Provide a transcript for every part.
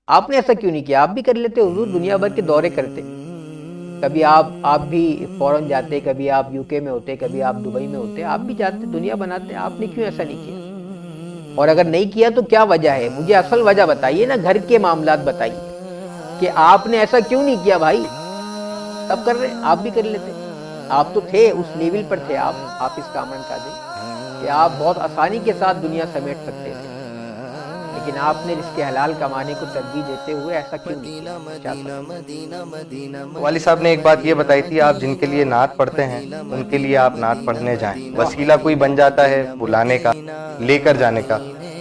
آپ نے ایسا کیوں نہیں کیا؟ آپ بھی کر لیتے حضور، دنیا بھر کے دورے کرتے، کبھی آپ بھی فورن جاتے، کبھی آپ یو کے میں ہوتے، کبھی آپ دبئی میں ہوتے، آپ بھی جاتے، دنیا بناتے، آپ نے کیوں ایسا نہیں کیا؟ اور اگر نہیں کیا تو کیا وجہ ہے؟ مجھے اصل وجہ بتائیے نا، گھر کے معاملات بتائیے کہ آپ نے ایسا کیوں نہیں کیا بھائی؟ سب کر رہے ہیں، آپ بھی کر لیتے، آپ تو تھے اس لیول پر تھے، آپ حافظ کامران قادری، کہ آپ بہت آسانی کے ساتھ دنیا سمیٹ سکتے تھے، لیکن آپ نے رزق حلال کمانے کو ترجیح دیتے ہوئے ایسا کیوں نہیں کیا؟ والد صاحب نے ایک بات یہ بتائی تھی، آپ جن کے لیے نعت پڑھتے ہیں ان کے لیے آپ نعت پڑھنے جائیں، وسیلہ کوئی بن جاتا ہے بلانے کا، لے کر جانے کا،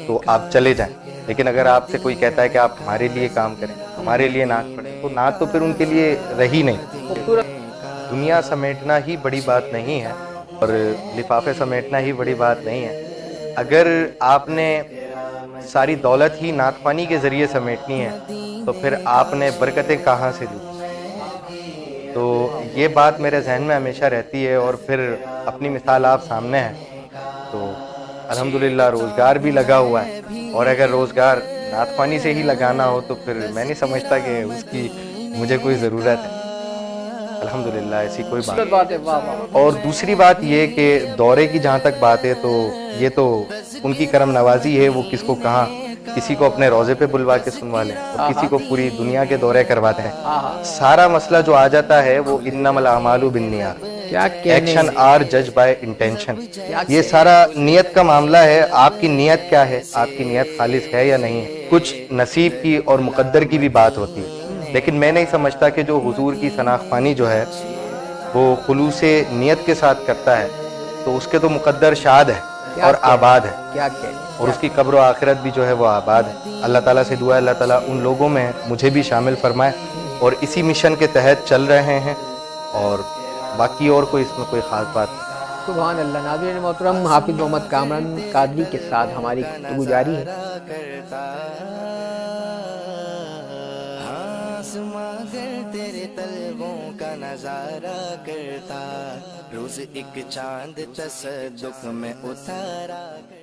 تو آپ چلے جائیں، لیکن اگر آپ سے کوئی کہتا ہے کہ آپ ہمارے لیے کام کریں، ہمارے لیے نعت پڑھیں، تو نعت تو پھر ان کے لیے رہی نہیں۔ خوبصورت۔ دنیا سمیٹنا ہی بڑی بات نہیں ہے، اور لفافے سمیٹنا ہی بڑی بات نہیں ہے۔ اگر آپ نے ساری دولت ہی نعت خوانی کے ذریعے سمیٹنی ہے تو پھر آپ نے برکتیں کہاں سے لی؟ تو یہ بات میرے ذہن میں ہمیشہ رہتی ہے، اور پھر اپنی مثال آپ سامنے ہے تو الحمدللہ روزگار بھی لگا ہوا ہے، اور اگر روزگار نعت خوانی سے ہی لگانا ہو تو پھر میں نہیں سمجھتا کہ اس کی مجھے کوئی ضرورت ہے۔ الحمدللہ ایسی کوئی بات بات ہے، واہ واہ۔ نہیں۔ اور دوسری بات یہ کہ دورے کی جہاں تک بات ہے تو یہ تو ان کی کرم نوازی ہے، وہ کس کو کہاں، کسی کو اپنے روضے پہ بلوا کے سنوا لیں اور کسی کو پوری دنیا کے دورے کرواتے ہیں۔ سارا مسئلہ جو آ جاتا ہے وہ انما الاعمال بالنیات، کیا کہنے ایکشن ہیں، آر جج بائی انٹینشن، کیا یہ کہنے سارا نیت کا معاملہ ہے۔ آپ کی نیت کیا ہے، آپ کی نیت خالص ہے یا نہیں ہے؟ کچھ نصیب کی اور مقدر کی بھی بات ہوتی ہے، لیکن میں نہیں سمجھتا کہ جو حضور کی ثنا خوانی جو ہے وہ خلوص نیت کے ساتھ کرتا ہے تو اس کے تو مقدر شاد ہے کیا اور کہنے، آباد ہے، کیا کہنے، اور کیا اس کی قبر و آخرت بھی جو ہے وہ آباد ہے۔ اللہ تعالیٰ سے دعا ہے اللہ تعالیٰ ان لوگوں میں مجھے بھی شامل فرمائے، اور اسی مشن کے تحت چل رہے ہیں، اور باقی اور کوئی اس میں کوئی خاص بات نہیں۔ سبحان اللہ۔ ناظرین محترم، حافظ محمد کامران قادری کے ساتھ ہماری گفتگو جاری ہے۔ آسماں گر تیرے طلبوں کا نظارہ کرتا، روز ایک چاند تصدق میں اتارا کرتا۔